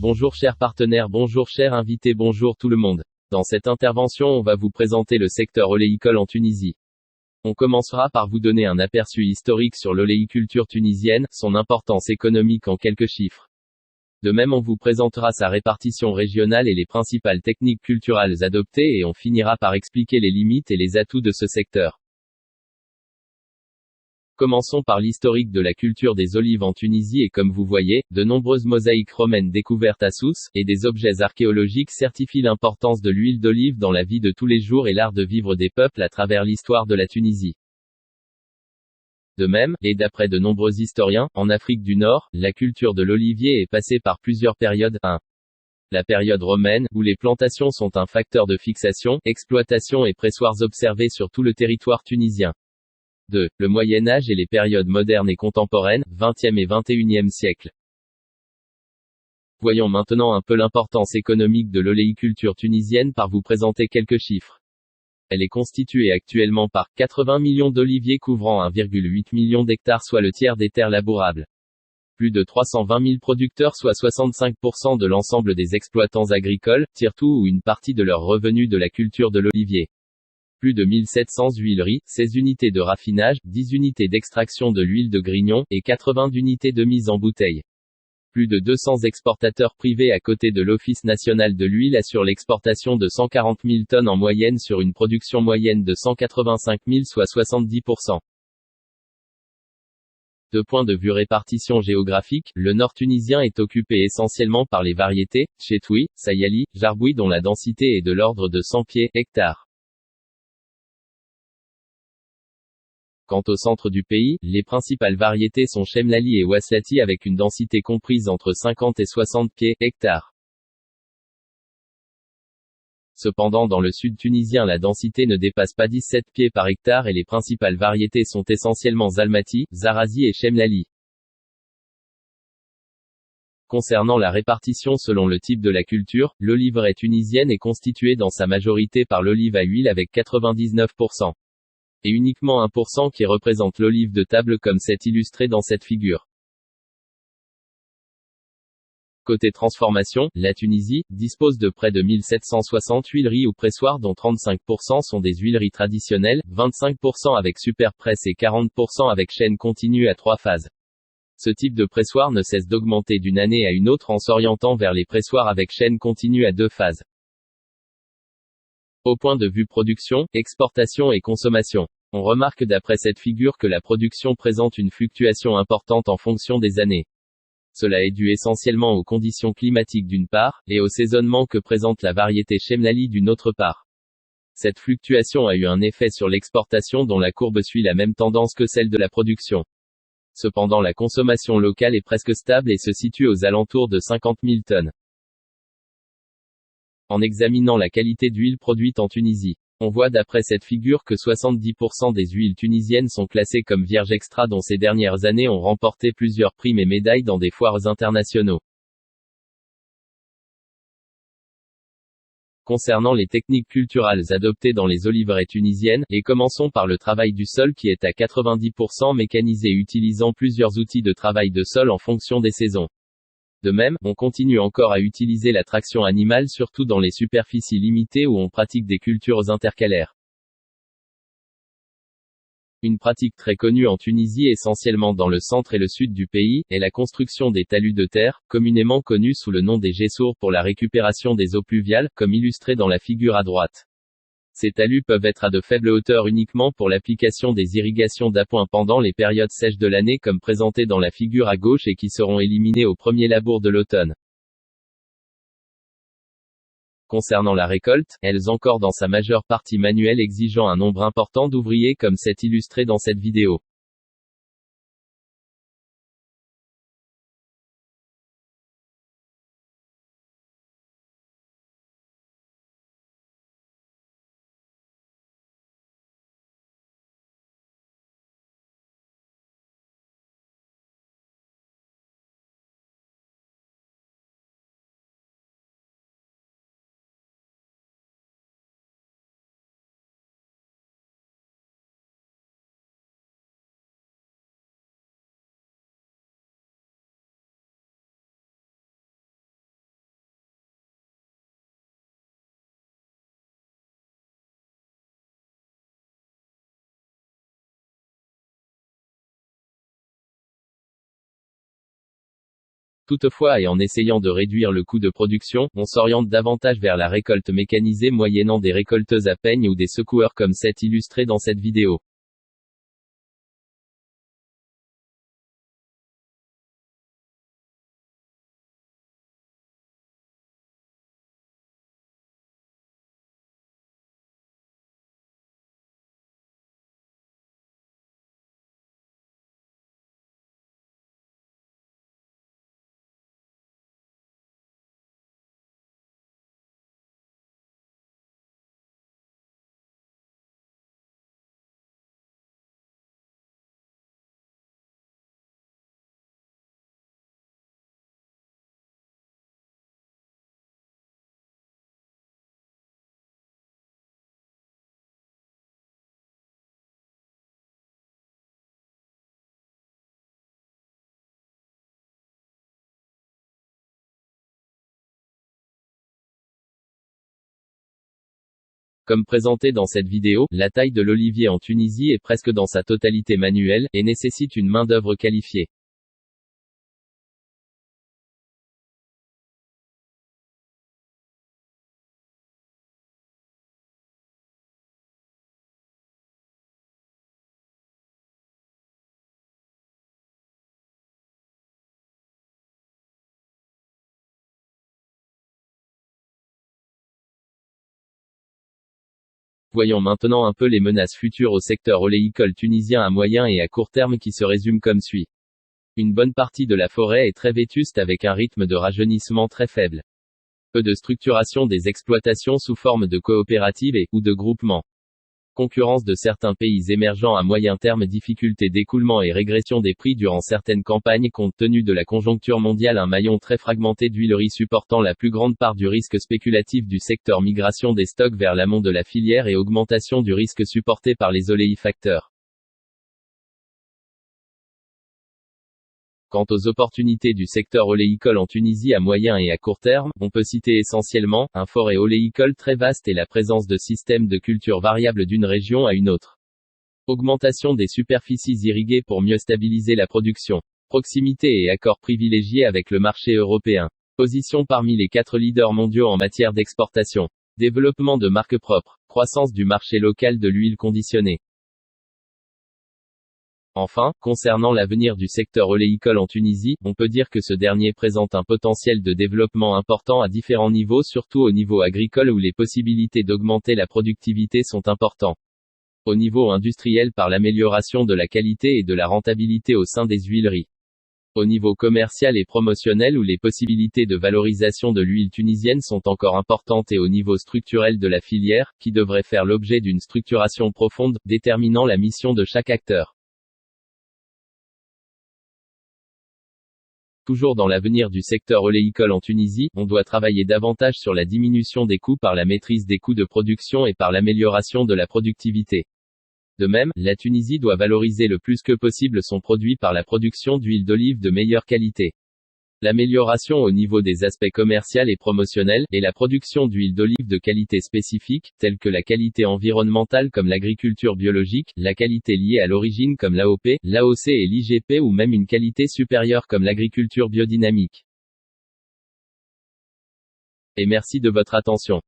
Bonjour chers partenaires, bonjour chers invités, bonjour tout le monde. Dans cette intervention, on va vous présenter le secteur oléicole en Tunisie. On commencera par vous donner un aperçu historique sur l'oléiculture tunisienne, son importance économique en quelques chiffres. De même, on vous présentera sa répartition régionale et les principales techniques culturales adoptées et on finira par expliquer les limites et les atouts de ce secteur. Commençons par l'historique de la culture des olives en Tunisie et comme vous voyez, de nombreuses mosaïques romaines découvertes à Sousse, et des objets archéologiques certifient l'importance de l'huile d'olive dans la vie de tous les jours et l'art de vivre des peuples à travers l'histoire de la Tunisie. De même, et d'après de nombreux historiens, en Afrique du Nord, la culture de l'olivier est passée par plusieurs périodes. 1. La période romaine, où les plantations sont un facteur de fixation, exploitation et pressoirs observés sur tout le territoire tunisien. 2. Le Moyen Âge et les périodes modernes et contemporaines, 20e et 21e siècle. Voyons maintenant un peu l'importance économique de l'oléiculture tunisienne par vous présenter quelques chiffres. Elle est constituée actuellement par 80 millions d'oliviers couvrant 1,8 million d'hectares soit le tiers des terres labourables. Plus de 320 000 producteurs soit 65% de l'ensemble des exploitants agricoles, tirent tout ou une partie de leurs revenus de la culture de l'olivier. Plus de 1700 huileries, 16 unités de raffinage, 10 unités d'extraction de l'huile de grignon, et 80 unités de mise en bouteille. Plus de 200 exportateurs privés à côté de l'Office national de l'huile assurent l'exportation de 140 000 tonnes en moyenne sur une production moyenne de 185 000 soit 70%. De point de vue répartition géographique, le nord tunisien est occupé essentiellement par les variétés, Chetwi, Sayali, Jarboui dont la densité est de l'ordre de 100 pieds, hectares. Quant au centre du pays, les principales variétés sont Chemlali et Waslati avec une densité comprise entre 50 et 60 pieds, hectares. Cependant dans le sud tunisien la densité ne dépasse pas 17 pieds par hectare et les principales variétés sont essentiellement Zalmati, Zarazi et Chemlali. Concernant la répartition selon le type de la culture, l'oliveraie tunisienne est constituée dans sa majorité par l'olive à huile avec 99%. Et uniquement 1% qui représente l'olive de table comme c'est illustré dans cette figure. Côté transformation, la Tunisie dispose de près de 1760 huileries ou pressoirs dont 35% sont des huileries traditionnelles, 25% avec superpresse et 40% avec chaîne continue à 3 phases. Ce type de pressoir ne cesse d'augmenter d'une année à une autre en s'orientant vers les pressoirs avec chaîne continue à 2 phases. Au point de vue production, exportation et consommation. On remarque d'après cette figure que la production présente une fluctuation importante en fonction des années. Cela est dû essentiellement aux conditions climatiques d'une part, et au saisonnement que présente la variété Chemlali d'une autre part. Cette fluctuation a eu un effet sur l'exportation dont la courbe suit la même tendance que celle de la production. Cependant la consommation locale est presque stable et se situe aux alentours de 50 000 tonnes. En examinant la qualité d'huile produite en Tunisie, on voit d'après cette figure que 70% des huiles tunisiennes sont classées comme vierges extra dont ces dernières années ont remporté plusieurs prix et médailles dans des foires internationaux. Concernant les techniques culturales adoptées dans les oliveraies tunisiennes, et commençons par le travail du sol qui est à 90% mécanisé utilisant plusieurs outils de travail de sol en fonction des saisons. De même, on continue encore à utiliser la traction animale surtout dans les superficies limitées où on pratique des cultures intercalaires. Une pratique très connue en Tunisie essentiellement dans le centre et le sud du pays, est la construction des talus de terre, communément connus sous le nom des gessours pour la récupération des eaux pluviales, comme illustré dans la figure à droite. Ces talus peuvent être à de faibles hauteurs uniquement pour l'application des irrigations d'appoint pendant les périodes sèches de l'année comme présenté dans la figure à gauche et qui seront éliminés au premier labour de l'automne. Concernant la récolte, elles encore dans sa majeure partie manuelle exigeant un nombre important d'ouvriers comme c'est illustré dans cette vidéo. Toutefois et en essayant de réduire le coût de production, on s'oriente davantage vers la récolte mécanisée moyennant des récolteuses à peigne ou des secoueurs comme c'est illustré dans cette vidéo. Comme présenté dans cette vidéo, la taille de l'olivier en Tunisie est presque dans sa totalité manuelle, et nécessite une main-d'œuvre qualifiée. Voyons maintenant un peu les menaces futures au secteur oléicole tunisien à moyen et à court terme qui se résument comme suit. Une bonne partie de la forêt est très vétuste avec un rythme de rajeunissement très faible. Peu de structuration des exploitations sous forme de coopératives ou de groupements. Concurrence de certains pays émergents à moyen terme, difficultés d'écoulement et régression des prix durant certaines campagnes compte tenu de la conjoncture mondiale, un maillon très fragmenté d'huileries supportant la plus grande part du risque spéculatif du secteur, migration des stocks vers l'amont de la filière et augmentation du risque supporté par les oléifacteurs. Quant aux opportunités du secteur oléicole en Tunisie à moyen et à court terme, on peut citer essentiellement, un forêt oléicole très vaste et la présence de systèmes de culture variables d'une région à une autre. Augmentation des superficies irriguées pour mieux stabiliser la production. Proximité et accords privilégiés avec le marché européen. Position parmi les 4 leaders mondiaux en matière d'exportation. Développement de marques propres. Croissance du marché local de l'huile conditionnée. Enfin, concernant l'avenir du secteur oléicole en Tunisie, on peut dire que ce dernier présente un potentiel de développement important à différents niveaux, surtout au niveau agricole où les possibilités d'augmenter la productivité sont importantes. Au niveau industriel par l'amélioration de la qualité et de la rentabilité au sein des huileries. Au niveau commercial et promotionnel où les possibilités de valorisation de l'huile tunisienne sont encore importantes, et au niveau structurel de la filière, qui devrait faire l'objet d'une structuration profonde, déterminant la mission de chaque acteur. Toujours dans l'avenir du secteur oléicole en Tunisie, on doit travailler davantage sur la diminution des coûts par la maîtrise des coûts de production et par l'amélioration de la productivité. De même, la Tunisie doit valoriser le plus que possible son produit par la production d'huile d'olive de meilleure qualité. L'amélioration au niveau des aspects commerciaux et promotionnels, et la production d'huile d'olive de qualité spécifique, telles que la qualité environnementale comme l'agriculture biologique, la qualité liée à l'origine comme l'AOP, l'AOC et l'IGP, ou même une qualité supérieure comme l'agriculture biodynamique. Et merci de votre attention.